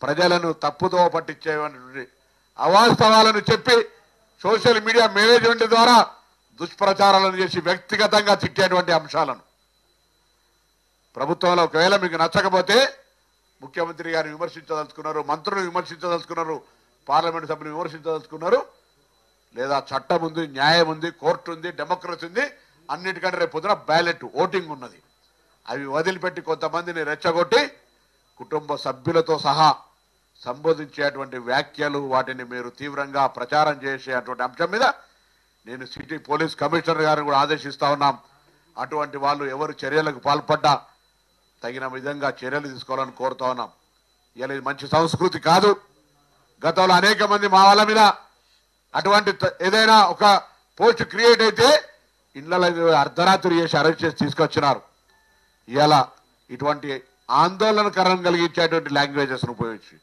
ప్రజలను తప్పుదో పట్టించేటువంటి అవాస్తవాలను చెప్పి సోషల్ మీడియా మేనేజ్మెంట్ ద్వారా దుష్ప్రచారాలను చేసి వ్యక్తిగతంగా తిట్టేటువంటి అంశాలను ప్రభుత్వంలో ఒకవేళ మీకు నచ్చకపోతే ముఖ్యమంత్రి గారిని విమర్శించదలుచుకున్నారు, మంత్రులు విమర్శించదలుచుకున్నారు, పార్లమెంటు సభ్యులు విమర్శించదలుచుకున్నారు, లేదా చట్టం ఉంది, న్యాయం ఉంది, కోర్టు ఉంది, డెమోక్రసీ ఉంది, అన్నిటికంటే రేపు పొద్దున బ్యాలెట్ ఓటింగ్ ఉన్నది. అవి వదిలిపెట్టి కొంతమందిని రెచ్చగొట్టి కుటుంబ సభ్యులతో సహా సంబోధించేటువంటి వ్యాఖ్యలు వాటిని మీరు తీవ్రంగా ప్రచారం చేసేటువంటి అంశం మీద నేను సిటీ పోలీస్ కమిషనర్ గారిని కూడా ఆదేశిస్తా ఉన్నాం. అటువంటి వాళ్ళు ఎవరు చర్యలకు పాల్పడ్డా తగిన విధంగా చర్యలు తీసుకోవాలని కోరుతా ఉన్నాం. ఇలా ఇది మంచి సంస్కృతి కాదు. గతంలో అనేక మంది మా వాళ్ళ మీద అటువంటి ఏదైనా ఒక పోస్ట్ క్రియేట్ అయితే ఇళ్లలో అర్ధరాత్రి చేసి అరెస్ట్ చేసి తీసుకొచ్చినారు. ఇలా ఇటువంటి ఆందోళనకరం కలిగించేటువంటి లాంగ్వేజెస్ను ఉపయోగించి